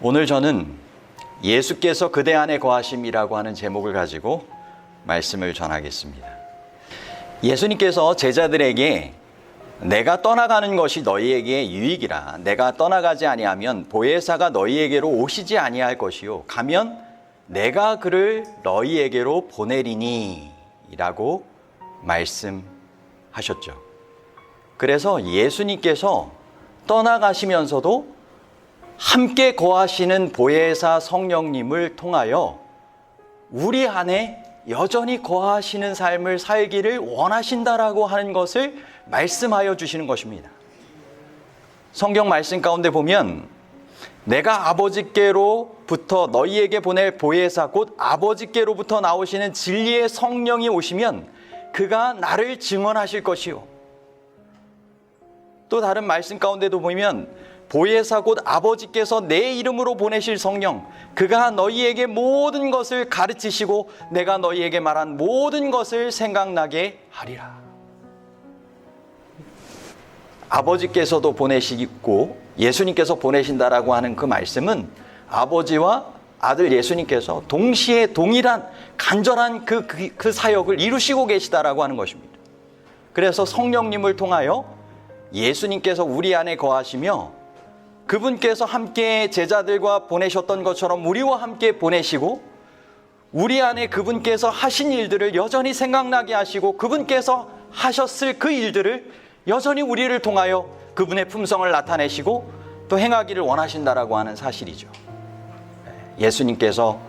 오늘 저는 예수께서 그대 안에 거하심이라고 하는 제목을 가지고 말씀을 전하겠습니다. 예수님께서 제자들에게 내가 떠나가는 것이 너희에게 유익이라. 내가 떠나가지 아니하면 보혜사가 너희에게로 오시지 아니할 것이요 가면 내가 그를 너희에게로 보내리니 라고 말씀하셨죠. 그래서 예수님께서 떠나가시면서도 함께 거하시는 보혜사 성령님을 통하여 우리 안에 여전히 거하시는 삶을 살기를 원하신다라고 하는 것을 말씀하여 주시는 것입니다. 성경 말씀 가운데 보면 내가 아버지께로부터 너희에게 보낼 보혜사 곧 아버지께로부터 나오시는 진리의 성령이 오시면 그가 나를 증언하실 것이요. 또 다른 말씀 가운데도 보면 보혜사 곧 아버지께서 내 이름으로 보내실 성령 그가 너희에게 모든 것을 가르치시고 내가 너희에게 말한 모든 것을 생각나게 하리라. 아버지께서도 보내시고 예수님께서 보내신다라고 하는 그 말씀은 아버지와 아들 예수님께서 동시에 동일한 간절한 그 사역을 이루시고 계시다라고 하는 것입니다. 그래서 성령님을 통하여 예수님께서 우리 안에 거하시며 그분께서 함께 제자들과 보내셨던 것처럼 우리와 함께 보내시고 우리 안에 그분께서 하신 일들을 여전히 생각나게 하시고 그분께서 하셨을 그 일들을 여전히 우리를 통하여 그분의 품성을 나타내시고 또 행하기를 원하신다라고 하는 사실이죠. 예수님께서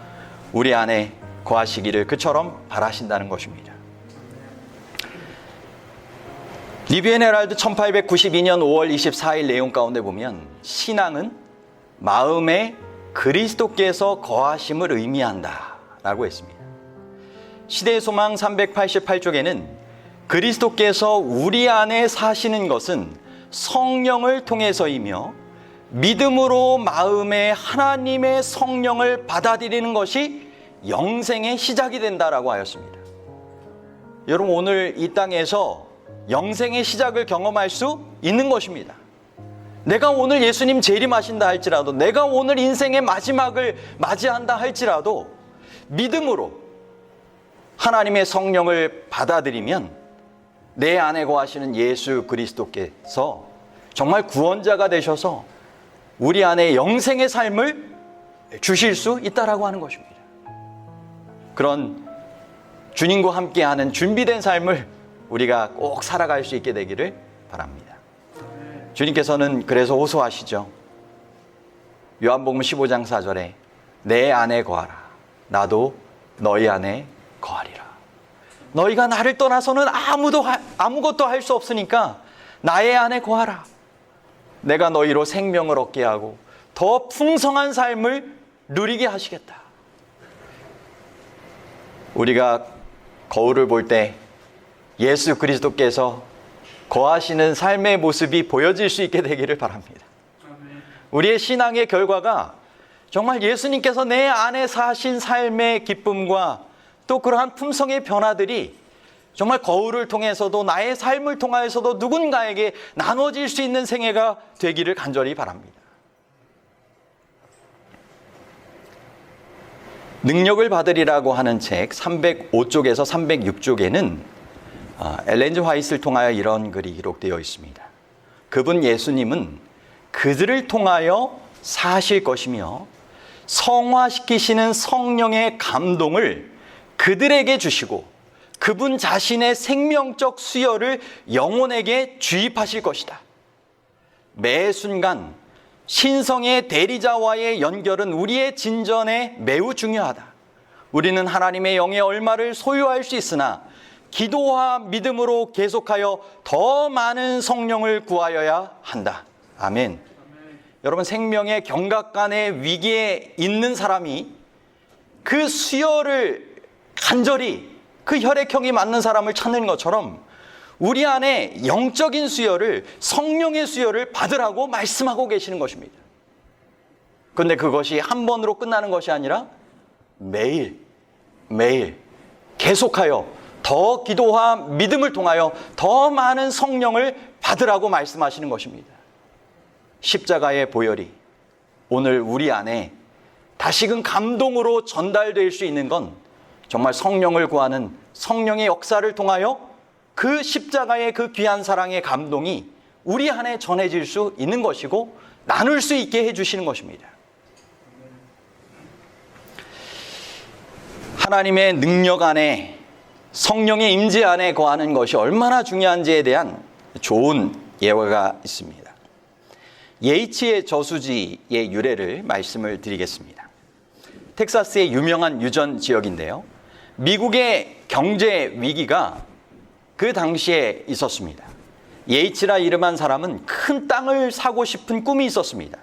우리 안에 거하시기를 그처럼 바라신다는 것입니다. 리비엔 헤럴드 1892년 5월 24일 내용 가운데 보면 신앙은 마음에 그리스도께서 거하심을 의미한다 라고 했습니다. 시대의 소망 388쪽에는 그리스도께서 우리 안에 사시는 것은 성령을 통해서이며 믿음으로 마음에 하나님의 성령을 받아들이는 것이 영생의 시작이 된다라고 하였습니다. 여러분 오늘 이 땅에서 영생의 시작을 경험할 수 있는 것입니다. 내가 오늘 예수님 재림하신다 할지라도 내가 오늘 인생의 마지막을 맞이한다 할지라도 믿음으로 하나님의 성령을 받아들이면 내 안에 거하시는 예수 그리스도께서 정말 구원자가 되셔서 우리 안에 영생의 삶을 주실 수 있다라고 하는 것입니다. 그런 주님과 함께하는 준비된 삶을 우리가 꼭 살아갈 수 있게 되기를 바랍니다. 주님께서는 그래서 호소하시죠. 요한복음 15장 4절에 내 안에 거하라. 나도 너희 안에 거하리라. 너희가 나를 떠나서는 아무것도 할 수 없으니까 나의 안에 거하라. 내가 너희로 생명을 얻게 하고 더 풍성한 삶을 누리게 하시겠다. 우리가 거울을 볼 때 예수 그리스도께서 거하시는 삶의 모습이 보여질 수 있게 되기를 바랍니다. 우리의 신앙의 결과가 정말 예수님께서 내 안에 사신 삶의 기쁨과 또 그러한 품성의 변화들이 정말 거울을 통해서도 나의 삶을 통하여서도 누군가에게 나눠질 수 있는 생애가 되기를 간절히 바랍니다. 능력을 받으리라고 하는 책 305쪽에서 306쪽에는 엘렌 G 화이트를 통하여 이런 글이 기록되어 있습니다. 그분 예수님은 그들을 통하여 사실 것이며 성화시키시는 성령의 감동을 그들에게 주시고 그분 자신의 생명적 수혈을 영혼에게 주입하실 것이다. 매 순간 신성의 대리자와의 연결은 우리의 진전에 매우 중요하다. 우리는 하나님의 영의 얼마를 소유할 수 있으나 기도와 믿음으로 계속하여 더 많은 성령을 구하여야 한다. 아멘. 여러분 생명의 경각간의 위기에 있는 사람이 그 수혈을 간절히 그 혈액형이 맞는 사람을 찾는 것처럼 우리 안에 영적인 수혈을 성령의 수혈을 받으라고 말씀하고 계시는 것입니다. 그런데 그것이 한 번으로 끝나는 것이 아니라 매일 계속하여 더 기도와 믿음을 통하여 더 많은 성령을 받으라고 말씀하시는 것입니다. 십자가의 보혈이 오늘 우리 안에 다시금 감동으로 전달될 수 있는 건 정말 성령을 구하는 성령의 역사를 통하여 그 십자가의 그 귀한 사랑의 감동이 우리 안에 전해질 수 있는 것이고 나눌 수 있게 해주시는 것입니다. 하나님의 능력 안에 성령의 임재 안에 거하는 것이 얼마나 중요한지에 대한 좋은 예화가 있습니다. 예이츠의 저수지의 유래를 말씀을 드리겠습니다. 텍사스의 유명한 유전 지역인데요. 미국의 경제 위기가 그 당시에 있었습니다. 예이츠라 이름한 사람은 큰 땅을 사고 싶은 꿈이 있었습니다.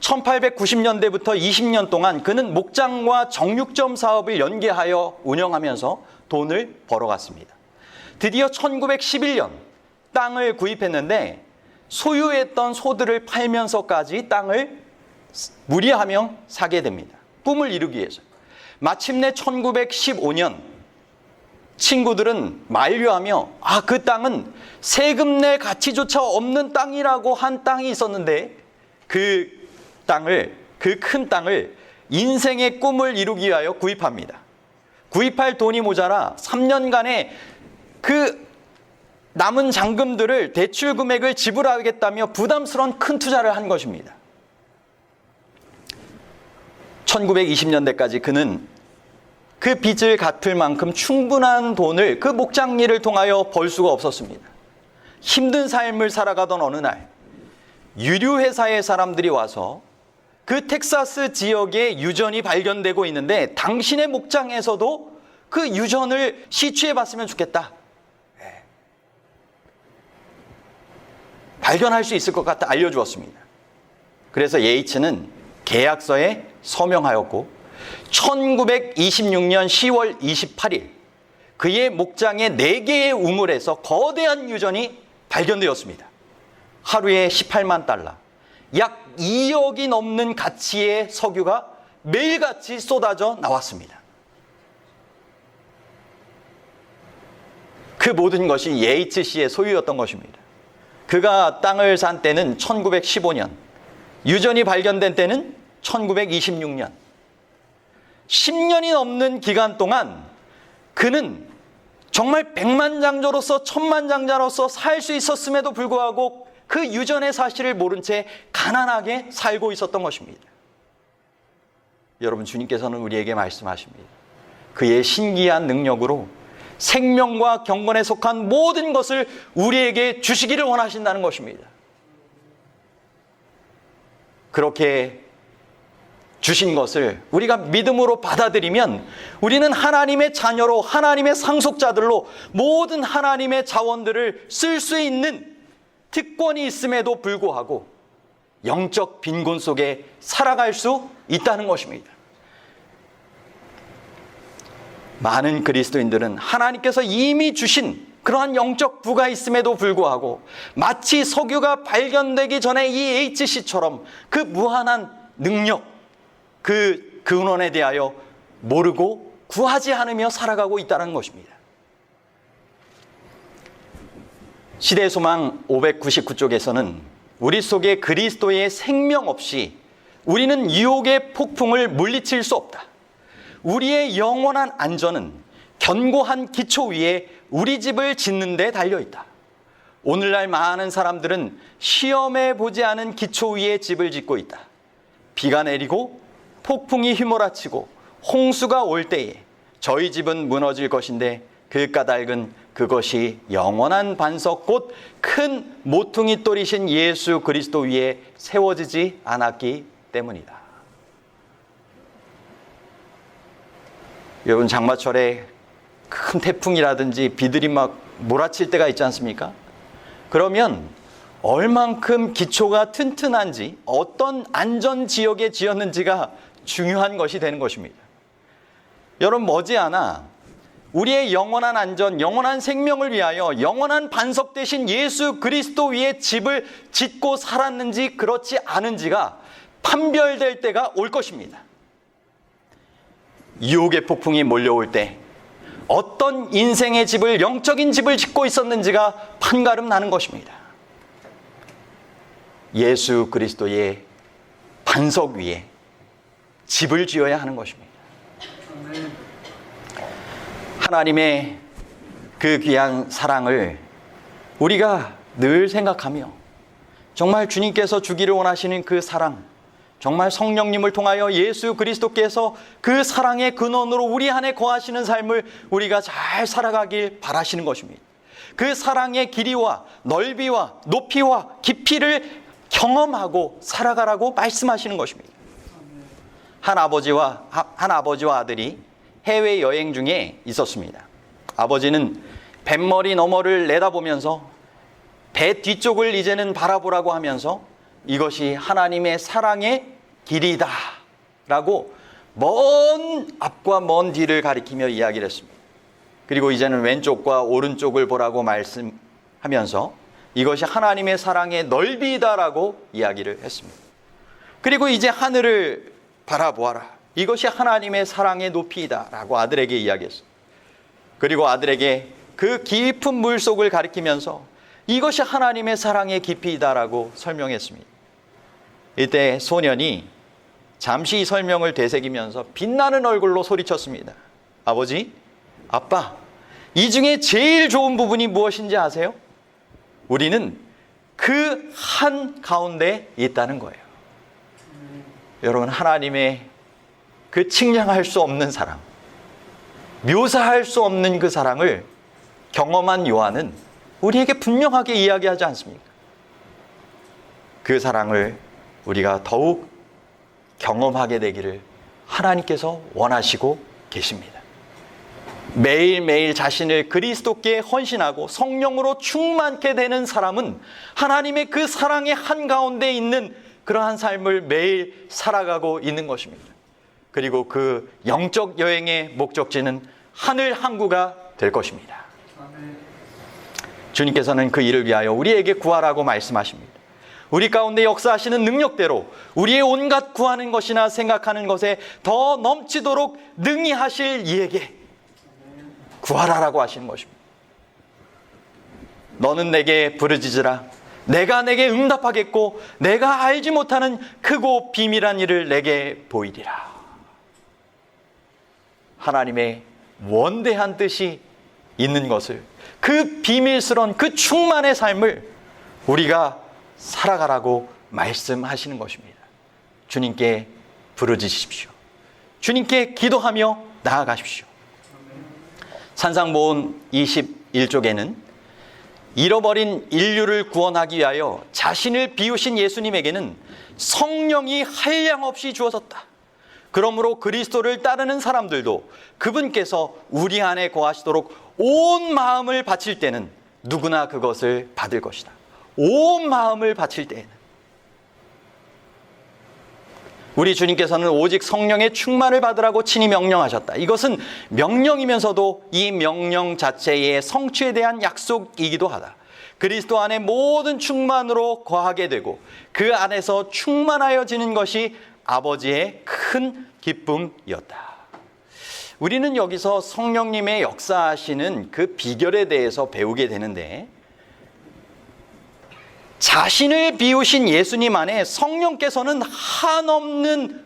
1890년대부터 20년 동안 그는 목장과 정육점 사업을 연계하여 운영하면서 돈을 벌어갔습니다. 드디어 1911년 땅을 구입했는데 소유했던 소들을 팔면서까지 땅을 무리하며 사게 됩니다. 꿈을 이루기 위해서. 마침내 1915년 친구들은 만류하며 그 땅은 세금 낼 가치조차 없는 땅이라고 한 땅이 있었는데 그 큰 땅을 인생의 꿈을 이루기 위하여 구입합니다. 구입할 돈이 모자라 3년간의 그 남은 잔금들을 대출 금액을 지불하겠다며 부담스러운 큰 투자를 한 것입니다. 1920년대까지 그는 그 빚을 갚을 만큼 충분한 돈을 그 목장 일을 통하여 벌 수가 없었습니다. 힘든 삶을 살아가던 어느 날 유류회사의 사람들이 와서 그 텍사스 지역에 유전이 발견되고 있는데 당신의 목장에서도 그 유전을 시추해 봤으면 좋겠다. 발견할 수 있을 것 같아 알려주었습니다. 그래서 예이츠는 계약서에 서명하였고 1926년 10월 28일 그의 목장의 4개의 우물에서 거대한 유전이 발견되었습니다. 하루에 18만 달러, 약 2억이 넘는 가치의 석유가 매일같이 쏟아져 나왔습니다. 그 모든 것이 예이츠 씨의 소유였던 것입니다. 그가 땅을 산 때는 1915년, 유전이 발견된 때는 1926년. 10년이 넘는 기간 동안 그는 정말 백만장자로서 천만장자로서 살 수 있었음에도 불구하고 그 유전의 사실을 모른 채 가난하게 살고 있었던 것입니다. 여러분, 주님께서는 우리에게 말씀하십니다. 그의 신기한 능력으로 생명과 경건에 속한 모든 것을 우리에게 주시기를 원하신다는 것입니다. 그렇게 주신 것을 우리가 믿음으로 받아들이면 우리는 하나님의 자녀로, 하나님의 상속자들로 모든 하나님의 자원들을 쓸 수 있는 특권이 있음에도 불구하고 영적 빈곤 속에 살아갈 수 있다는 것입니다. 많은 그리스도인들은 하나님께서 이미 주신 그러한 영적 부가 있음에도 불구하고 마치 석유가 발견되기 전에 이 HC처럼 그 무한한 능력, 그 근원에 대하여 모르고 구하지 않으며 살아가고 있다는 것입니다. 시대소망 599쪽에서는 우리 속에 그리스도의 생명 없이 우리는 유혹의 폭풍을 물리칠 수 없다. 우리의 영원한 안전은 견고한 기초 위에 우리 집을 짓는 데 달려있다. 오늘날 많은 사람들은 시험해 보지 않은 기초 위에 집을 짓고 있다. 비가 내리고 폭풍이 휘몰아치고 홍수가 올 때에 저희 집은 무너질 것인데 그 까닭은 그것이 영원한 반석 곧 큰 모퉁이 돌이신 예수 그리스도 위에 세워지지 않았기 때문이다. 여러분, 장마철에 큰 태풍이라든지 비들이 막 몰아칠 때가 있지 않습니까? 그러면 얼만큼 기초가 튼튼한지, 어떤 안전지역에 지었는지가 중요한 것이 되는 것입니다. 여러분, 머지않아 우리의 영원한 안전, 영원한 생명을 위하여 영원한 반석 되신 예수 그리스도 위에 집을 짓고 살았는지 그렇지 않은지가 판별될 때가 올 것입니다. 유혹의 폭풍이 몰려올 때 어떤 인생의 집을, 영적인 집을 짓고 있었는지가 판가름 나는 것입니다. 예수 그리스도의 반석 위에 집을 지어야 하는 것입니다. 하나님의 그 귀한 사랑을 우리가 늘 생각하며 정말 주님께서 주기를 원하시는 그 사랑, 정말 성령님을 통하여 예수 그리스도께서 그 사랑의 근원으로 우리 안에 거하시는 삶을 우리가 잘 살아가길 바라시는 것입니다. 그 사랑의 길이와 넓이와 높이와 깊이를 경험하고 살아가라고 말씀하시는 것입니다. 한 아버지와 아들이 해외여행 중에 있었습니다. 아버지는 뱃머리 너머를 내다보면서 배 뒤쪽을 이제는 바라보라고 하면서 이것이 하나님의 사랑의 길이다 라고 먼 앞과 먼 뒤를 가리키며 이야기를 했습니다. 그리고 이제는 왼쪽과 오른쪽을 보라고 말씀하면서 이것이 하나님의 사랑의 넓이다라고 이야기를 했습니다. 그리고 이제 하늘을 바라보아라. 이것이 하나님의 사랑의 높이다라고 아들에게 이야기했습니다. 그리고 아들에게 그 깊은 물속을 가리키면서 이것이 하나님의 사랑의 깊이다라고 설명했습니다. 이때 소년이 잠시 이 설명을 되새기면서 빛나는 얼굴로 소리쳤습니다. 아버지, 아빠, 이 중에 제일 좋은 부분이 무엇인지 아세요? 우리는 그 한 가운데 있다는 거예요. 여러분, 하나님의 그 측량할 수 없는 사랑, 묘사할 수 없는 그 사랑을 경험한 요한은 우리에게 분명하게 이야기하지 않습니까? 그 사랑을 우리가 더욱 경험하게 되기를 하나님께서 원하시고 계십니다. 매일매일 자신을 그리스도께 헌신하고 성령으로 충만케 되는 사람은 하나님의 그 사랑의 한가운데 있는 그러한 삶을 매일 살아가고 있는 것입니다. 그리고 그 영적 여행의 목적지는 하늘 항구가 될 것입니다. 주님께서는 그 일을 위하여 우리에게 구하라고 말씀하십니다. 우리 가운데 역사하시는 능력대로 우리의 온갖 구하는 것이나 생각하는 것에 더 넘치도록 능히 하실 이에게 구하라라고 하시는 것입니다. 너는 내게 부르짖으라. 내가 내게 응답하겠고 내가 알지 못하는 크고 비밀한 일을 내게 보이리라. 하나님의 원대한 뜻이 있는 것을, 그 비밀스러운 그 충만의 삶을 우리가 살아가라고 말씀하시는 것입니다. 주님께 부르짖으십시오. 주님께 기도하며 나아가십시오. 산상보훈 21쪽에는 잃어버린 인류를 구원하기 위하여 자신을 비우신 예수님에게는 성령이 한량없이 주어졌다. 그러므로 그리스도를 따르는 사람들도 그분께서 우리 안에 거하시도록 온 마음을 바칠 때는 누구나 그것을 받을 것이다. 온 마음을 바칠 때에는 우리 주님께서는 오직 성령의 충만을 받으라고 친히 명령하셨다. 이것은 명령이면서도 이 명령 자체의 성취에 대한 약속이기도 하다. 그리스도 안에 모든 충만으로 거하게 되고 그 안에서 충만하여지는 것이 아버지의 큰 기쁨이었다. 우리는 여기서 성령님의 역사하시는 그 비결에 대해서 배우게 되는데, 자신을 비우신 예수님 안에 성령께서는 한없는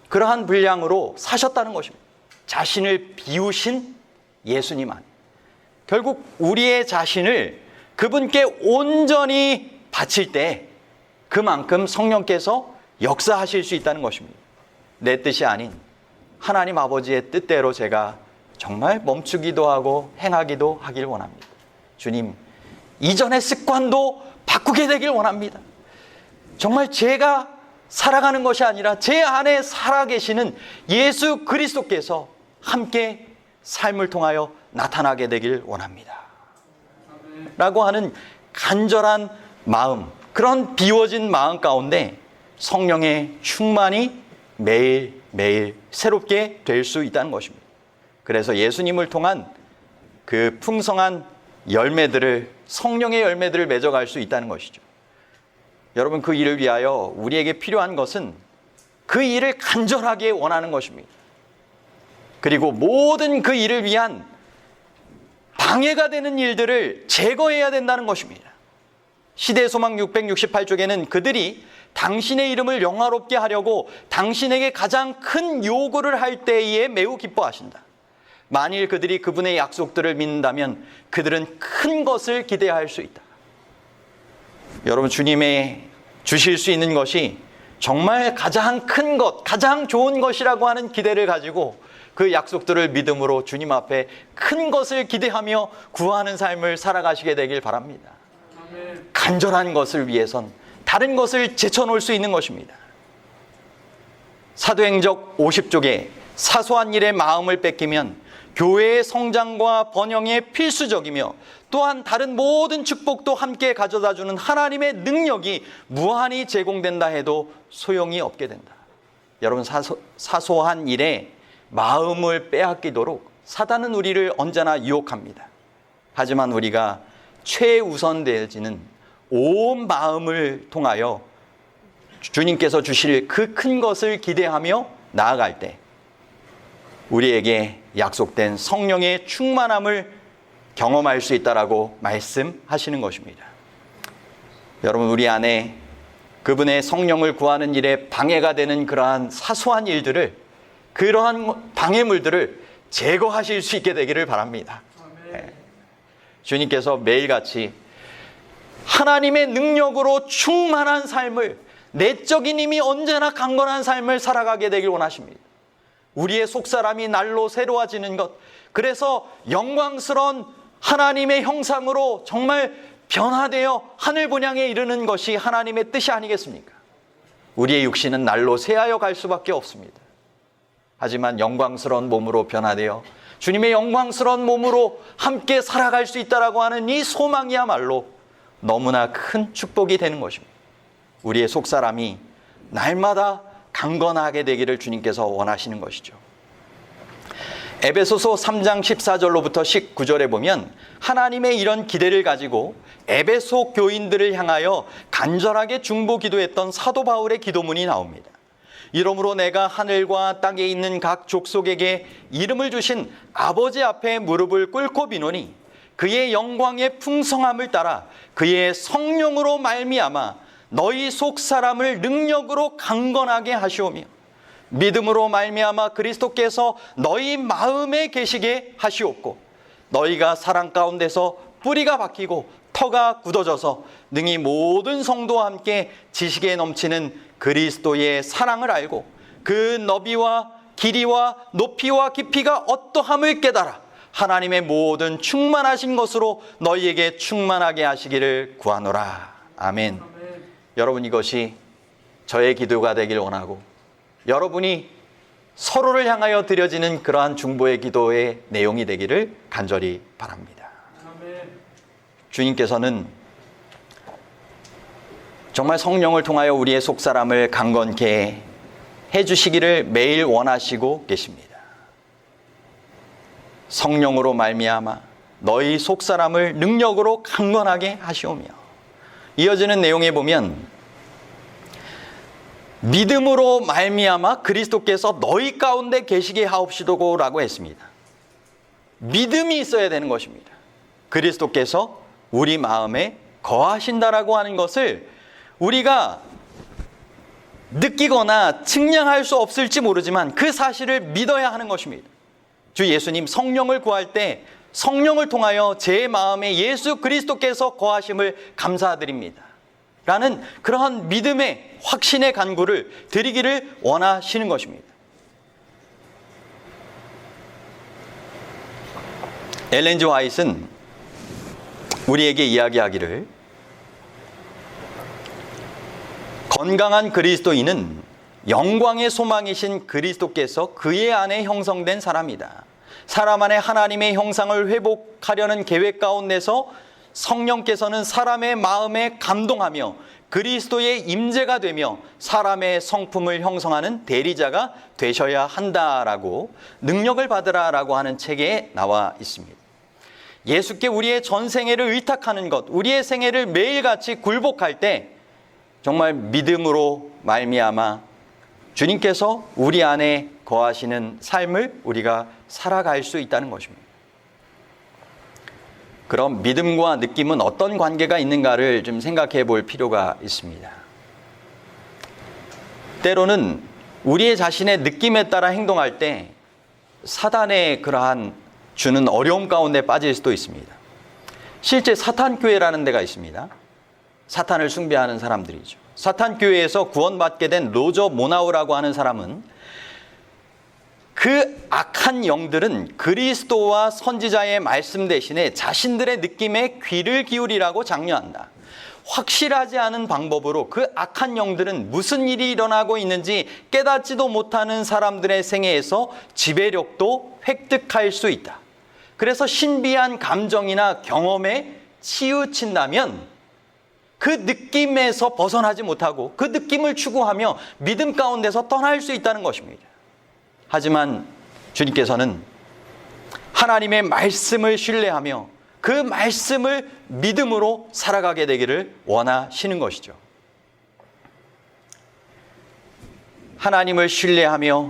그러한 분량으로 사셨다는 것입니다. 자신을 비우신 예수님 안에. 결국 우리의 자신을 그분께 온전히 바칠 때 그만큼 성령께서 역사하실 수 있다는 것입니다. 내 뜻이 아닌 하나님 아버지의 뜻대로 제가 정말 멈추기도 하고 행하기도 하길 원합니다. 주님, 이전의 습관도 바꾸게 되길 원합니다. 정말 제가 살아가는 것이 아니라 제 안에 살아계시는 예수 그리스도께서 함께 삶을 통하여 나타나게 되길 원합니다. 라고 하는 간절한 마음, 그런 비워진 마음 가운데 성령의 충만이 매일매일 새롭게 될 수 있다는 것입니다. 그래서 예수님을 통한 그 풍성한 열매들을, 성령의 열매들을 맺어갈 수 있다는 것이죠. 여러분, 그 일을 위하여 우리에게 필요한 것은 그 일을 간절하게 원하는 것입니다. 그리고 모든 그 일을 위한 방해가 되는 일들을 제거해야 된다는 것입니다. 시대소망 668쪽에는 그들이 당신의 이름을 영화롭게 하려고 당신에게 가장 큰 요구를 할 때에 매우 기뻐하신다. 만일 그들이 그분의 약속들을 믿는다면 그들은 큰 것을 기대할 수 있다. 여러분, 주님의 주실 수 있는 것이 정말 가장 큰 것, 가장 좋은 것이라고 하는 기대를 가지고 그 약속들을 믿음으로 주님 앞에 큰 것을 기대하며 구하는 삶을 살아가시게 되길 바랍니다. 간절한 것을 위해선 다른 것을 제쳐놓을 수 있는 것입니다. 사도행적 50쪽에 사소한 일에 마음을 뺏기면 교회의 성장과 번영에 필수적이며 또한 다른 모든 축복도 함께 가져다주는 하나님의 능력이 무한히 제공된다 해도 소용이 없게 된다. 여러분, 사소한 일에 마음을 빼앗기도록 사단은 우리를 언제나 유혹합니다. 하지만 우리가 최우선되어지는 온 마음을 통하여 주님께서 주실 그 큰 것을 기대하며 나아갈 때 우리에게 약속된 성령의 충만함을 경험할 수 있다라고 말씀하시는 것입니다. 여러분, 우리 안에 그분의 성령을 구하는 일에 방해가 되는 그러한 사소한 일들을, 그러한 방해물들을 제거하실 수 있게 되기를 바랍니다. 네. 주님께서 매일같이 하나님의 능력으로 충만한 삶을, 내적인 힘이 언제나 강건한 삶을 살아가게 되길 원하십니다. 우리의 속사람이 날로 새로워지는 것, 그래서 영광스러운 하나님의 형상으로 정말 변화되어 하늘 본향에 이르는 것이 하나님의 뜻이 아니겠습니까? 우리의 육신은 날로 새하여 갈 수밖에 없습니다. 하지만 영광스러운 몸으로 변화되어 주님의 영광스러운 몸으로 함께 살아갈 수 있다라고 하는 이 소망이야말로 너무나 큰 축복이 되는 것입니다. 우리의 속사람이 날마다 강건하게 되기를 주님께서 원하시는 것이죠. 에베소서 3장 14절로부터 19절에 보면 하나님의 이런 기대를 가지고 에베소 교인들을 향하여 간절하게 중보 기도했던 사도 바울의 기도문이 나옵니다. 이러므로 내가 하늘과 땅에 있는 각 족속에게 이름을 주신 아버지 앞에 무릎을 꿇고 비노니 그의 영광의 풍성함을 따라 그의 성령으로 말미암아 너희 속 사람을 능력으로 강건하게 하시오며 믿음으로 말미암아 그리스도께서 너희 마음에 계시게 하시옵고 너희가 사랑 가운데서 뿌리가 박히고 터가 굳어져서 능히 모든 성도와 함께 지식에 넘치는 그리스도의 사랑을 알고 그 너비와 길이와 높이와 깊이가 어떠함을 깨달아 하나님의 모든 충만하신 것으로 너희에게 충만하게 하시기를 구하노라. 아멘. 여러분, 이것이 저의 기도가 되길 원하고 여러분이 서로를 향하여 드려지는 그러한 중보의 기도의 내용이 되기를 간절히 바랍니다. 주님께서는 정말 성령을 통하여 우리의 속사람을 강건케 해주시기를 매일 원하시고 계십니다. 성령으로 말미암아 너희 속사람을 능력으로 강건하게 하시오며, 이어지는 내용에 보면 믿음으로 말미암아 그리스도께서 너희 가운데 계시게 하옵시도고라고 했습니다. 믿음이 있어야 되는 것입니다. 그리스도께서 우리 마음에 거하신다라고 하는 것을 우리가 느끼거나 측량할 수 없을지 모르지만 그 사실을 믿어야 하는 것입니다. 주 예수님 성령을 구할 때 성령을 통하여 제 마음에 예수 그리스도께서 거하심을 감사드립니다 라는 그러한 믿음의 확신의 간구를 드리기를 원하시는 것입니다. 엘렌 G. 화이트는 우리에게 이야기하기를 건강한 그리스도인은 영광의 소망이신 그리스도께서 그의 안에 형성된 사람이다. 사람 안에 하나님의 형상을 회복하려는 계획 가운데서 성령께서는 사람의 마음에 감동하며 그리스도의 임재가 되며 사람의 성품을 형성하는 대리자가 되셔야 한다라고 능력을 받으라라고 하는 책에 나와 있습니다. 예수께 우리의 전생애를 의탁하는 것, 우리의 생애를 매일같이 굴복할 때 정말 믿음으로 말미암아 주님께서 우리 안에 거하시는 삶을 우리가 살아갈 수 있다는 것입니다. 그럼 믿음과 느낌은 어떤 관계가 있는가를 좀 생각해 볼 필요가 있습니다. 때로는 우리의 자신의 느낌에 따라 행동할 때 사단의 그러한 주는 어려움 가운데 빠질 수도 있습니다. 실제 사탄교회라는 데가 있습니다. 사탄을 숭배하는 사람들이죠. 사탄교회에서 구원받게 된 로저 모나우라고 하는 사람은 그 악한 영들은 그리스도와 선지자의 말씀 대신에 자신들의 느낌에 귀를 기울이라고 장려한다. 확실하지 않은 방법으로 그 악한 영들은 무슨 일이 일어나고 있는지 깨닫지도 못하는 사람들의 생애에서 지배력도 획득할 수 있다. 그래서 신비한 감정이나 경험에 치우친다면 그 느낌에서 벗어나지 못하고 그 느낌을 추구하며 믿음 가운데서 떠날 수 있다는 것입니다. 하지만 주님께서는 하나님의 말씀을 신뢰하며 그 말씀을 믿음으로 살아가게 되기를 원하시는 것이죠. 하나님을 신뢰하며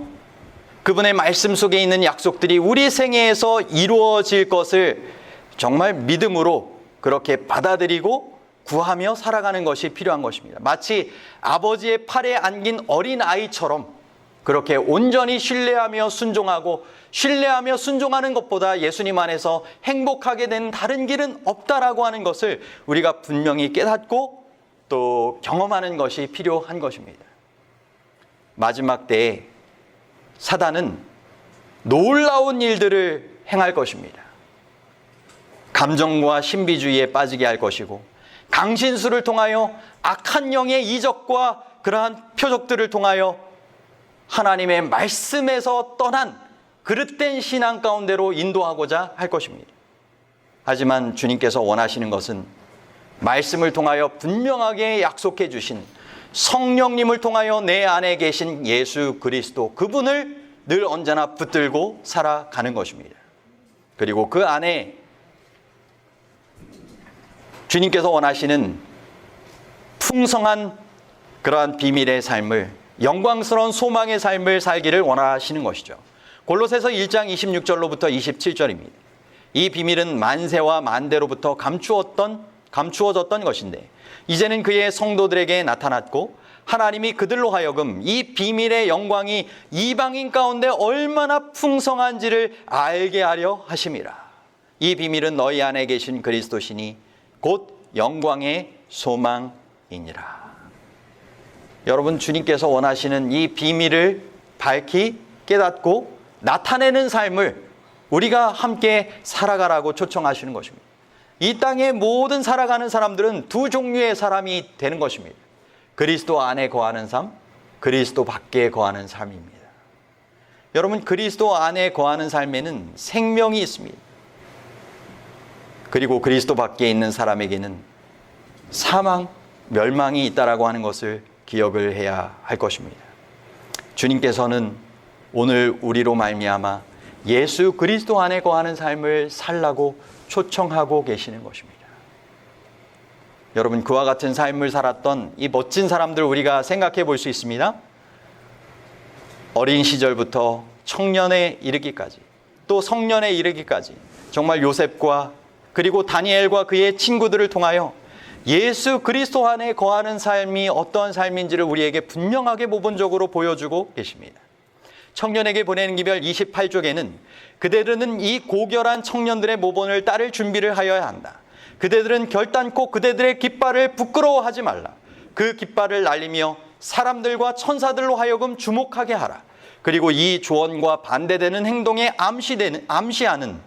그분의 말씀 속에 있는 약속들이 우리 생애에서 이루어질 것을 정말 믿음으로 그렇게 받아들이고 구하며 살아가는 것이 필요한 것입니다. 마치 아버지의 팔에 안긴 어린 아이처럼 그렇게 온전히 신뢰하며 순종하고 신뢰하며 순종하는 것보다 예수님 안에서 행복하게 되는 다른 길은 없다라고 하는 것을 우리가 분명히 깨닫고 또 경험하는 것이 필요한 것입니다. 마지막 때에 사단은 놀라운 일들을 행할 것입니다. 감정과 신비주의에 빠지게 할 것이고 강신수를 통하여 악한 영의 이적과 그러한 표적들을 통하여 하나님의 말씀에서 떠난 그릇된 신앙 가운데로 인도하고자 할 것입니다. 하지만 주님께서 원하시는 것은 말씀을 통하여 분명하게 약속해 주신 성령님을 통하여 내 안에 계신 예수 그리스도 그분을 늘 언제나 붙들고 살아가는 것입니다. 그리고 그 안에 주님께서 원하시는 풍성한 그러한 비밀의 삶을 영광스러운 소망의 삶을 살기를 원하시는 것이죠. 골로새서 1장 26절로부터 27절입니다. 이 비밀은 만세와 만대로부터 감추어졌던 것인데 이제는 그의 성도들에게 나타났고 하나님이 그들로 하여금 이 비밀의 영광이 이방인 가운데 얼마나 풍성한지를 알게 하려 하심이라. 이 비밀은 너희 안에 계신 그리스도시니 곧 영광의 소망이니라. 여러분, 주님께서 원하시는 이 비밀을 밝히 깨닫고 나타내는 삶을 우리가 함께 살아가라고 초청하시는 것입니다. 이 땅의 모든 살아가는 사람들은 두 종류의 사람이 되는 것입니다. 그리스도 안에 거하는 삶, 그리스도 밖에 거하는 삶입니다. 여러분, 그리스도 안에 거하는 삶에는 생명이 있습니다. 그리고 그리스도 밖에 있는 사람에게는 사망, 멸망이 있다라고 하는 것을 기억을 해야 할 것입니다. 주님께서는 오늘 우리로 말미암아 예수 그리스도 안에 거하는 삶을 살라고 초청하고 계시는 것입니다. 여러분, 그와 같은 삶을 살았던 이 멋진 사람들 우리가 생각해 볼 수 있습니다. 어린 시절부터 청년에 이르기까지 또 성년에 이르기까지 정말 요셉과 그리고 다니엘과 그의 친구들을 통하여 예수 그리스도 안에 거하는 삶이 어떠한 삶인지를 우리에게 분명하게 모범적으로 보여주고 계십니다. 청년에게 보내는 기별 28쪽에는 그대들은 이 고결한 청년들의 모본을 따를 준비를 하여야 한다. 그대들은 결단코 그대들의 깃발을 부끄러워하지 말라. 그 깃발을 날리며 사람들과 천사들로 하여금 주목하게 하라. 그리고 이 조언과 반대되는 행동에 암시하는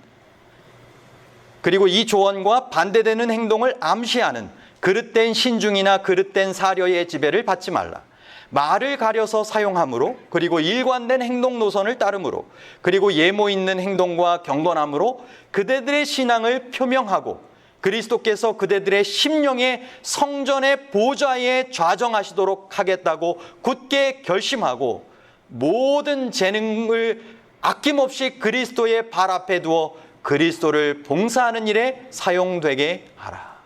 그릇된 신중이나 그릇된 사려의 지배를 받지 말라. 말을 가려서 사용함으로 그리고 일관된 행동 노선을 따름으로 그리고 예모 있는 행동과 경건함으로 그대들의 신앙을 표명하고 그리스도께서 그대들의 심령의 성전의 보좌에 좌정하시도록 하겠다고 굳게 결심하고 모든 재능을 아낌없이 그리스도의 발 앞에 두어 그리스도를 봉사하는 일에 사용되게 하라.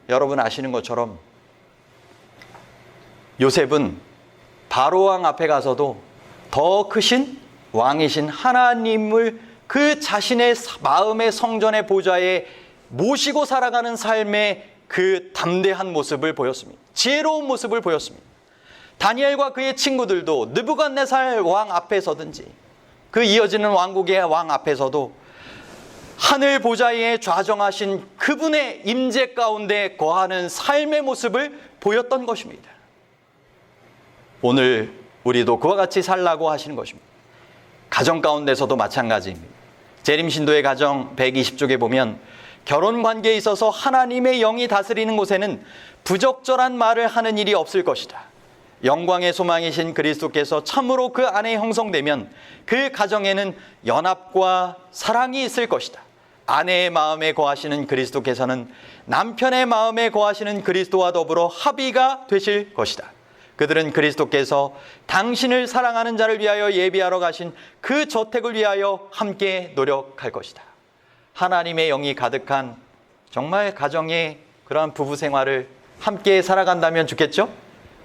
여러분 아시는 것처럼 요셉은 바로왕 앞에 가서도 더 크신 왕이신 하나님을 그 자신의 마음의 성전의 보좌에 모시고 살아가는 삶의 그 담대한 모습을 보였습니다. 지혜로운 모습을 보였습니다. 다니엘과 그의 친구들도 느부갓네살 왕 앞에서든지 그 이어지는 왕국의 왕 앞에서도 하늘 보좌에 좌정하신 그분의 임재 가운데 거하는 삶의 모습을 보였던 것입니다. 오늘 우리도 그와 같이 살라고 하시는 것입니다. 가정 가운데서도 마찬가지입니다. 재림신도의 가정 120쪽에 보면 결혼 관계에 있어서 하나님의 영이 다스리는 곳에는 부적절한 말을 하는 일이 없을 것이다. 영광의 소망이신 그리스도께서 참으로 그 안에 형성되면 그 가정에는 연합과 사랑이 있을 것이다. 아내의 마음에 거하시는 그리스도께서는 남편의 마음에 거하시는 그리스도와 더불어 합의가 되실 것이다. 그들은 그리스도께서 당신을 사랑하는 자를 위하여 예비하러 가신 그 저택을 위하여 함께 노력할 것이다. 하나님의 영이 가득한 정말 가정의 그러한 부부 생활을 함께 살아간다면 좋겠죠?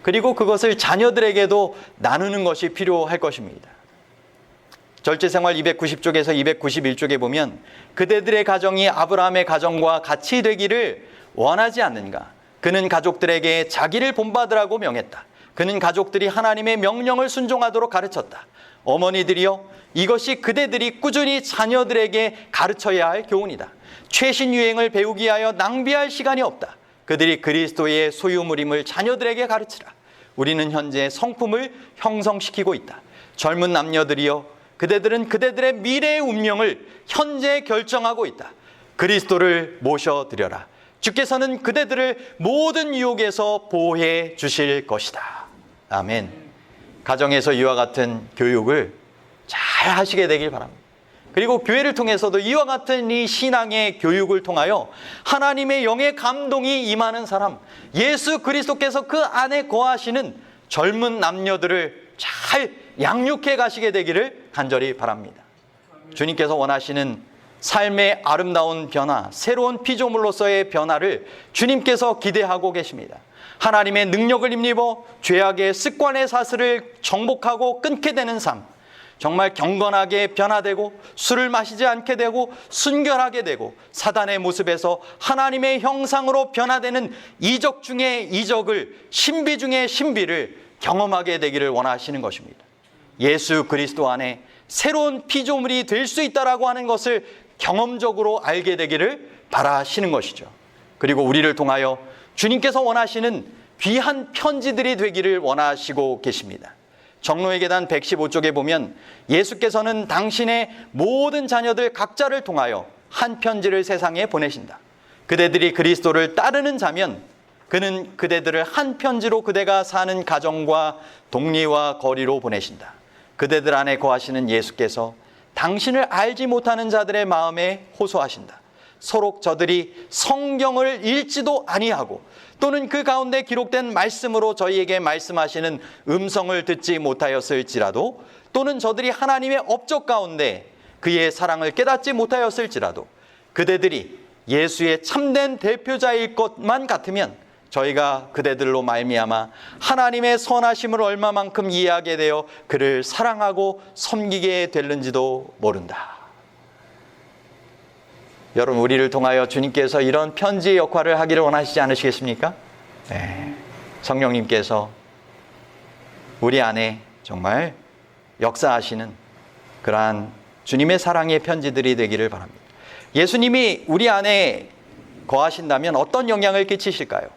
그리고 그것을 자녀들에게도 나누는 것이 필요할 것입니다. 절제생활 290쪽에서 291쪽에 보면 그대들의 가정이 아브라함의 가정과 같이 되기를 원하지 않는가? 그는 가족들에게 자기를 본받으라고 명했다. 그는 가족들이 하나님의 명령을 순종하도록 가르쳤다. 어머니들이여, 이것이 그대들이 꾸준히 자녀들에게 가르쳐야 할 교훈이다. 최신 유행을 배우기 위하여 낭비할 시간이 없다. 그들이 그리스도의 소유물임을 자녀들에게 가르치라. 우리는 현재 성품을 형성시키고 있다. 젊은 남녀들이여, 그대들은 그대들의 미래의 운명을 현재 결정하고 있다. 그리스도를 모셔드려라. 주께서는 그대들을 모든 유혹에서 보호해 주실 것이다. 아멘. 가정에서 이와 같은 교육을 잘 하시게 되길 바랍니다. 그리고 교회를 통해서도 이와 같은 이 신앙의 교육을 통하여 하나님의 영의 감동이 임하는 사람, 예수 그리스도께서 그 안에 거하시는 젊은 남녀들을 잘 양육해 가시게 되기를 간절히 바랍니다. 주님께서 원하시는 삶의 아름다운 변화, 새로운 피조물로서의 변화를 주님께서 기대하고 계십니다. 하나님의 능력을 힘입어 죄악의 습관의 사슬을 정복하고 끊게 되는 삶, 정말 경건하게 변화되고 술을 마시지 않게 되고 순결하게 되고 사단의 모습에서 하나님의 형상으로 변화되는 이적 중에 이적을, 신비 중에 신비를 경험하게 되기를 원하시는 것입니다. 예수 그리스도 안에 새로운 피조물이 될 수 있다라고 하는 것을 경험적으로 알게 되기를 바라시는 것이죠. 그리고 우리를 통하여 주님께서 원하시는 귀한 편지들이 되기를 원하시고 계십니다. 정로의 계단 115쪽에 보면 예수께서는 당신의 모든 자녀들 각자를 통하여 한 편지를 세상에 보내신다. 그대들이 그리스도를 따르는 자면 그는 그대들을 한 편지로 그대가 사는 가정과 동리와 거리로 보내신다. 그대들 안에 거하시는 예수께서 당신을 알지 못하는 자들의 마음에 호소하신다. 서로 저들이 성경을 읽지도 아니하고 또는 그 가운데 기록된 말씀으로 저희에게 말씀하시는 음성을 듣지 못하였을지라도 또는 저들이 하나님의 업적 가운데 그의 사랑을 깨닫지 못하였을지라도 그대들이 예수의 참된 대표자일 것만 같으면 저희가 그대들로 말미암아 하나님의 선하심을 얼마만큼 이해하게 되어 그를 사랑하고 섬기게 될는지도 모른다. 여러분, 우리를 통하여 주님께서 이런 편지의 역할을 하기를 원하시지 않으시겠습니까? 네. 성령님께서 우리 안에 정말 역사하시는 그러한 주님의 사랑의 편지들이 되기를 바랍니다. 예수님이 우리 안에 거하신다면 어떤 영향을 끼치실까요?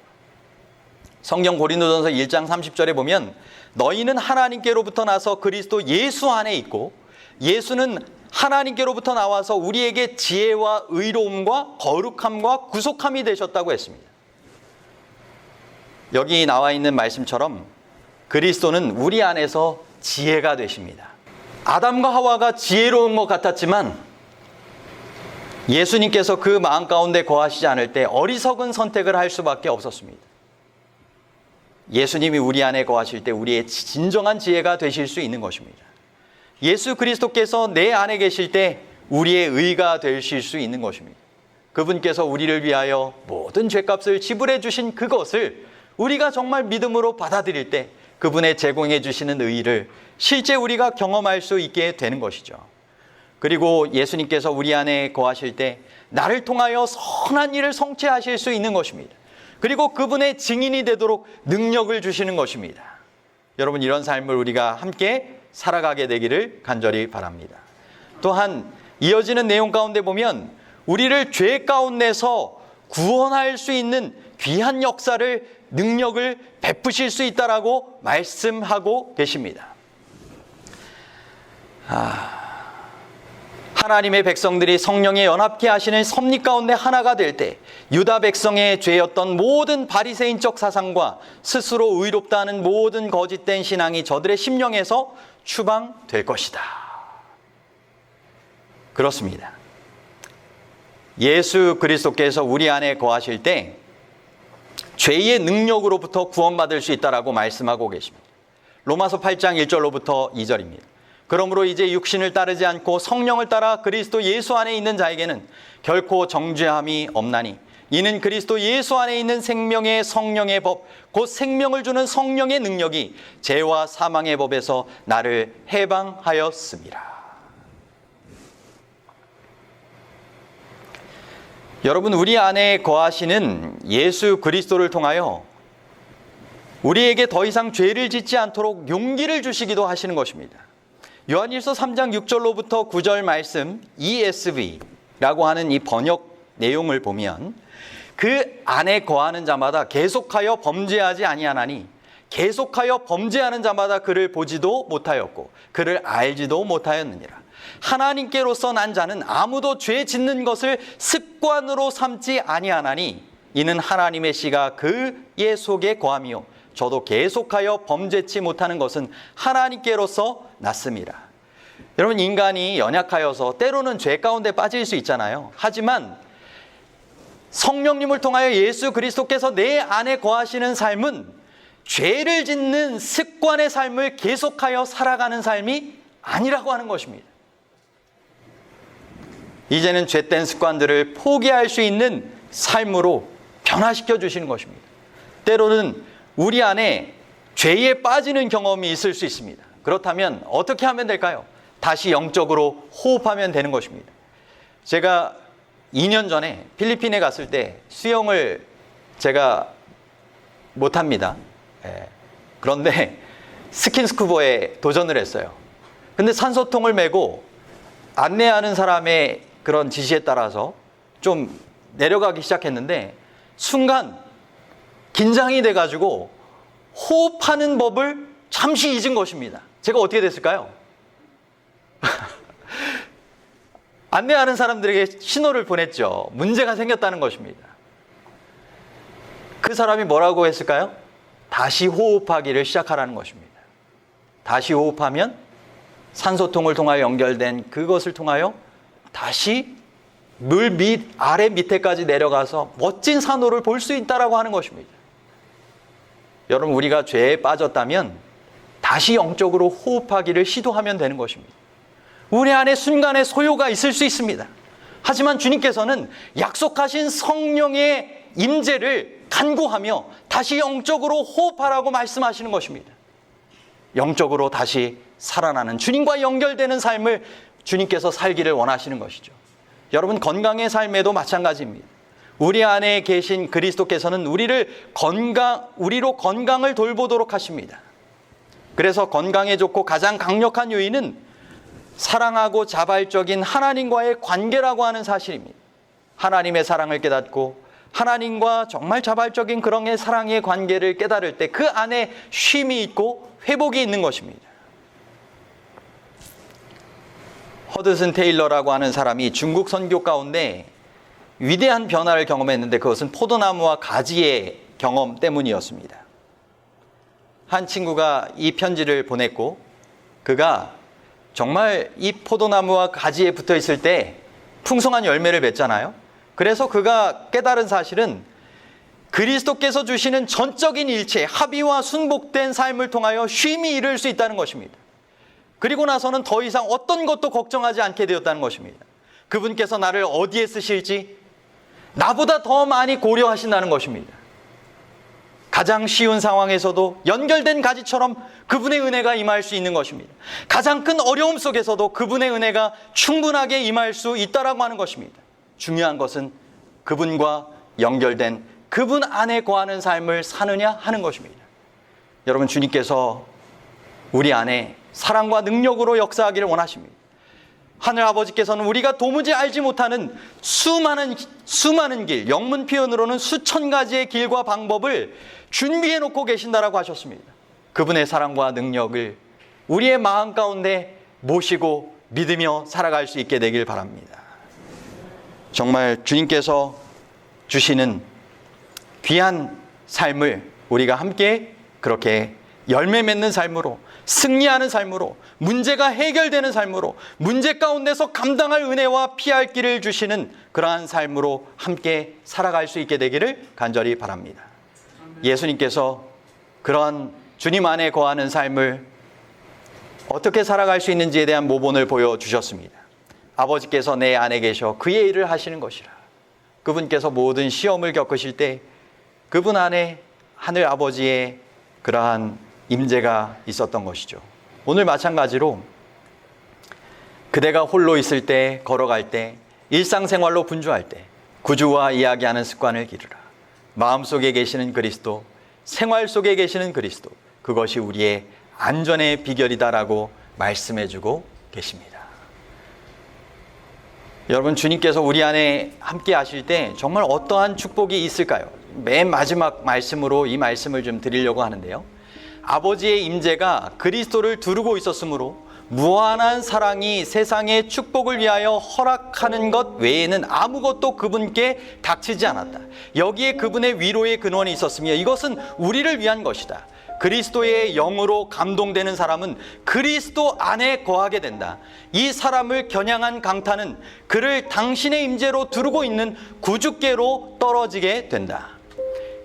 성경 고린도전서 1장 30절에 보면 너희는 하나님께로부터 나서 그리스도 예수 안에 있고 예수는 하나님께로부터 나와서 우리에게 지혜와 의로움과 거룩함과 구속함이 되셨다고 했습니다. 여기 나와 있는 말씀처럼 그리스도는 우리 안에서 지혜가 되십니다. 아담과 하와가 지혜로운 것 같았지만 예수님께서 그 마음 가운데 거하시지 않을 때 어리석은 선택을 할 수밖에 없었습니다. 예수님이 우리 안에 거하실 때 우리의 진정한 지혜가 되실 수 있는 것입니다. 예수 그리스도께서 내 안에 계실 때 우리의 의가 되실 수 있는 것입니다. 그분께서 우리를 위하여 모든 죄값을 지불해 주신 그것을 우리가 정말 믿음으로 받아들일 때 그분의 제공해 주시는 의를 실제 우리가 경험할 수 있게 되는 것이죠. 그리고 예수님께서 우리 안에 거하실 때 나를 통하여 선한 일을 성취하실 수 있는 것입니다. 그리고 그분의 증인이 되도록 능력을 주시는 것입니다. 여러분, 이런 삶을 우리가 함께 살아가게 되기를 간절히 바랍니다. 또한 이어지는 내용 가운데 보면 우리를 죄 가운데서 구원할 수 있는 귀한 역사를, 능력을 베푸실 수 있다라고 말씀하고 계십니다. 하나님의 백성들이 성령에 연합케 하시는 섭리 가운데 하나가 될 때 유다 백성의 죄였던 모든 바리새인적 사상과 스스로 의롭다 하는 모든 거짓된 신앙이 저들의 심령에서 추방될 것이다. 그렇습니다. 예수 그리스도께서 우리 안에 거하실 때 죄의 능력으로부터 구원받을 수 있다라고 말씀하고 계십니다. 로마서 8장 1절로부터 2절입니다. 그러므로 이제 육신을 따르지 않고 성령을 따라 그리스도 예수 안에 있는 자에게는 결코 정죄함이 없나니 이는 그리스도 예수 안에 있는 생명의 성령의 법, 곧 생명을 주는 성령의 능력이 죄와 사망의 법에서 나를 해방하였습니다. 여러분, 우리 안에 거하시는 예수 그리스도를 통하여 우리에게 더 이상 죄를 짓지 않도록 용기를 주시기도 하시는 것입니다. 요한일서 3장 6절로부터 9절 말씀 ESV라고 하는 이 번역 내용을 보면 그 안에 거하는 자마다 계속하여 범죄하지 아니하나니 계속하여 범죄하는 자마다 그를 보지도 못하였고 그를 알지도 못하였느니라. 하나님께로서 난 자는 아무도 죄 짓는 것을 습관으로 삼지 아니하나니 이는 하나님의 씨가 그의 속에 거함이요 저도 계속하여 범죄치 못하는 것은 하나님께로서 났습니다. 여러분, 인간이 연약하여서 때로는 죄 가운데 빠질 수 있잖아요. 하지만 성령님을 통하여 예수 그리스도께서 내 안에 거하시는 삶은 죄를 짓는 습관의 삶을 계속하여 살아가는 삶이 아니라고 하는 것입니다. 이제는 죄된 습관들을 포기할 수 있는 삶으로 변화시켜 주시는 것입니다. 때로는 우리 안에 죄에 빠지는 경험이 있을 수 있습니다. 그렇다면 어떻게 하면 될까요? 다시 영적으로 호흡하면 되는 것입니다. 제가 2년 전에 필리핀에 갔을 때 수영을 제가 못합니다. 그런데 스킨스쿠버에 도전을 했어요. 근데 산소통을 메고 안내하는 사람의 그런 지시에 따라서 좀 내려가기 시작했는데 순간 긴장이 돼가지고 호흡하는 법을 잠시 잊은 것입니다. 제가 어떻게 됐을까요? 안내하는 사람들에게 신호를 보냈죠. 문제가 생겼다는 것입니다. 그 사람이 뭐라고 했을까요? 다시 호흡하기를 시작하라는 것입니다. 다시 호흡하면 산소통을 통하여 연결된 그것을 통하여 다시 물 아래 밑에까지 내려가서 멋진 산호를 볼 수 있다라고 하는 것입니다. 여러분, 우리가 죄에 빠졌다면 다시 영적으로 호흡하기를 시도하면 되는 것입니다. 우리 안에 순간의 소요가 있을 수 있습니다. 하지만 주님께서는 약속하신 성령의 임재를 간구하며 다시 영적으로 호흡하라고 말씀하시는 것입니다. 영적으로 다시 살아나는 주님과 연결되는 삶을 주님께서 살기를 원하시는 것이죠. 여러분, 건강의 삶에도 마찬가지입니다. 우리 안에 계신 그리스도께서는 우리로 건강을 돌보도록 하십니다. 그래서 건강에 좋고 가장 강력한 요인은 사랑하고 자발적인 하나님과의 관계라고 하는 사실입니다. 하나님의 사랑을 깨닫고 하나님과 정말 자발적인 그런 사랑의 관계를 깨달을 때 그 안에 쉼이 있고 회복이 있는 것입니다. 허드슨 테일러라고 하는 사람이 중국 선교 가운데 위대한 변화를 경험했는데 그것은 포도나무와 가지의 경험 때문이었습니다. 한 친구가 이 편지를 보냈고 그가 정말 이 포도나무와 가지에 붙어 있을 때 풍성한 열매를 맺잖아요. 그래서 그가 깨달은 사실은 그리스도께서 주시는 전적인 일체, 합의와 순복된 삶을 통하여 쉼이 이룰 수 있다는 것입니다. 그리고 나서는 더 이상 어떤 것도 걱정하지 않게 되었다는 것입니다. 그분께서 나를 어디에 쓰실지 나보다 더 많이 고려하신다는 것입니다. 가장 쉬운 상황에서도 연결된 가지처럼 그분의 은혜가 임할 수 있는 것입니다. 가장 큰 어려움 속에서도 그분의 은혜가 충분하게 임할 수 있다라고 하는 것입니다. 중요한 것은 그분과 연결된 그분 안에 거하는 삶을 사느냐 하는 것입니다. 여러분, 주님께서 우리 안에 사랑과 능력으로 역사하기를 원하십니다. 하늘 아버지께서는 우리가 도무지 알지 못하는 수많은 길, 영문 표현으로는 수천 가지의 길과 방법을 준비해 놓고 계신다라고 하셨습니다. 그분의 사랑과 능력을 우리의 마음 가운데 모시고 믿으며 살아갈 수 있게 되길 바랍니다. 정말 주님께서 주시는 귀한 삶을 우리가 함께 그렇게 열매 맺는 삶으로, 승리하는 삶으로, 문제가 해결되는 삶으로, 문제 가운데서 감당할 은혜와 피할 길을 주시는 그러한 삶으로 함께 살아갈 수 있게 되기를 간절히 바랍니다. 예수님께서 그러한 주님 안에 거하는 삶을 어떻게 살아갈 수 있는지에 대한 모본을 보여주셨습니다. 아버지께서 내 안에 계셔 그의 일을 하시는 것이라. 그분께서 모든 시험을 겪으실 때 그분 안에 하늘 아버지의 그러한 임재가 있었던 것이죠. 오늘 마찬가지로 그대가 홀로 있을 때, 걸어갈 때, 일상생활로 분주할 때 구주와 이야기하는 습관을 기르라. 마음속에 계시는 그리스도, 생활 속에 계시는 그리스도, 그것이 우리의 안전의 비결이다라고 말씀해주고 계십니다. 여러분, 주님께서 우리 안에 함께 하실 때 정말 어떠한 축복이 있을까요? 맨 마지막 말씀으로 이 말씀을 좀 드리려고 하는데요. 아버지의 임재가 그리스도를 두르고 있었으므로 무한한 사랑이 세상의 축복을 위하여 허락하는 것 외에는 아무것도 그분께 닥치지 않았다. 여기에 그분의 위로의 근원이 있었으며 이것은 우리를 위한 것이다. 그리스도의 영으로 감동되는 사람은 그리스도 안에 거하게 된다. 이 사람을 겨냥한 강타는 그를 당신의 임재로 두르고 있는 구주께로 떨어지게 된다.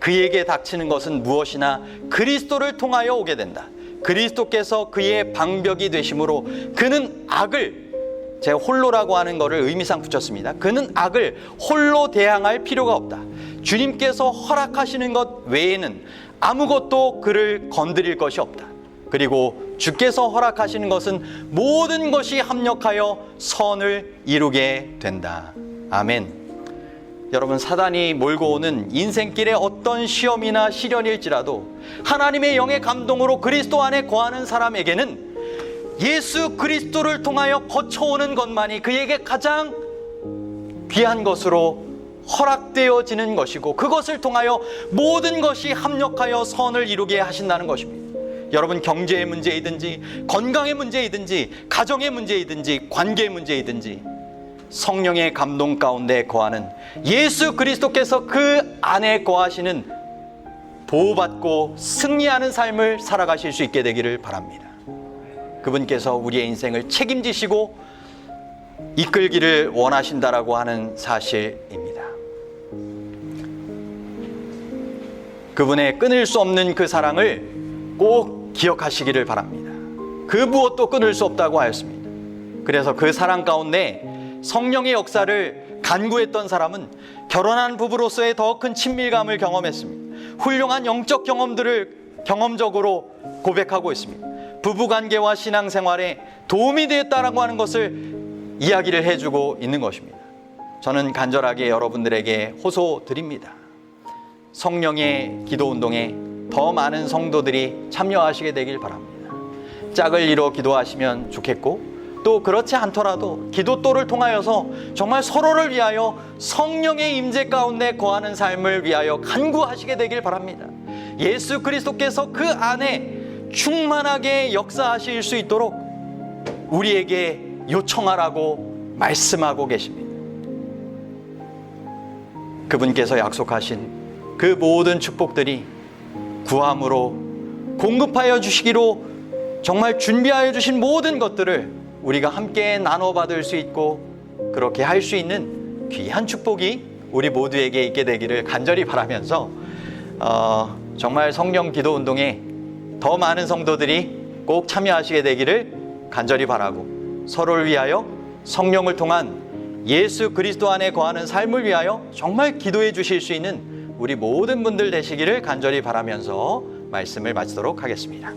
그에게 닥치는 것은 무엇이나 그리스도를 통하여 오게 된다. 그리스도께서 그의 방벽이 되심으로 그는 악을, 제가 홀로라고 하는 것을 의미상 붙였습니다. 그는 악을 홀로 대항할 필요가 없다. 주님께서 허락하시는 것 외에는 아무것도 그를 건드릴 것이 없다. 그리고 주께서 허락하시는 것은 모든 것이 합력하여 선을 이루게 된다. 아멘. 여러분, 사단이 몰고 오는 인생길의 어떤 시험이나 시련일지라도 하나님의 영의 감동으로 그리스도 안에 거하는 사람에게는 예수 그리스도를 통하여 거쳐오는 것만이 그에게 가장 귀한 것으로 허락되어지는 것이고 그것을 통하여 모든 것이 합력하여 선을 이루게 하신다는 것입니다. 여러분, 경제의 문제이든지 건강의 문제이든지 가정의 문제이든지 관계의 문제이든지 성령의 감동 가운데 거하는 예수 그리스도께서 그 안에 거하시는 보호받고 승리하는 삶을 살아가실 수 있게 되기를 바랍니다. 그분께서 우리의 인생을 책임지시고 이끌기를 원하신다라고 하는 사실입니다. 그분의 끊을 수 없는 그 사랑을 꼭 기억하시기를 바랍니다. 그 무엇도 끊을 수 없다고 하였습니다. 그래서 그 사랑 가운데 성령의 역사를 간구했던 사람은 결혼한 부부로서의 더 큰 친밀감을 경험했습니다. 훌륭한 영적 경험들을 경험적으로 고백하고 있습니다. 부부관계와 신앙생활에 도움이 되었다라고 하는 것을 이야기를 해주고 있는 것입니다. 저는 간절하게 여러분들에게 호소드립니다. 성령의 기도운동에 더 많은 성도들이 참여하시게 되길 바랍니다. 짝을 이뤄 기도하시면 좋겠고 또 그렇지 않더라도 기도또를 통하여서 정말 서로를 위하여 성령의 임재 가운데 거하는 삶을 위하여 간구하시게 되길 바랍니다. 예수 그리스도께서 그 안에 충만하게 역사하실 수 있도록 우리에게 요청하라고 말씀하고 계십니다. 그분께서 약속하신 그 모든 축복들이 구함으로 공급하여 주시기로 정말 준비하여 주신 모든 것들을 우리가 함께 나눠받을 수 있고 그렇게 할 수 있는 귀한 축복이 우리 모두에게 있게 되기를 간절히 바라면서 정말 성령 기도 운동에 더 많은 성도들이 꼭 참여하시게 되기를 간절히 바라고 서로를 위하여 성령을 통한 예수 그리스도 안에 거하는 삶을 위하여 정말 기도해 주실 수 있는 우리 모든 분들 되시기를 간절히 바라면서 말씀을 마치도록 하겠습니다.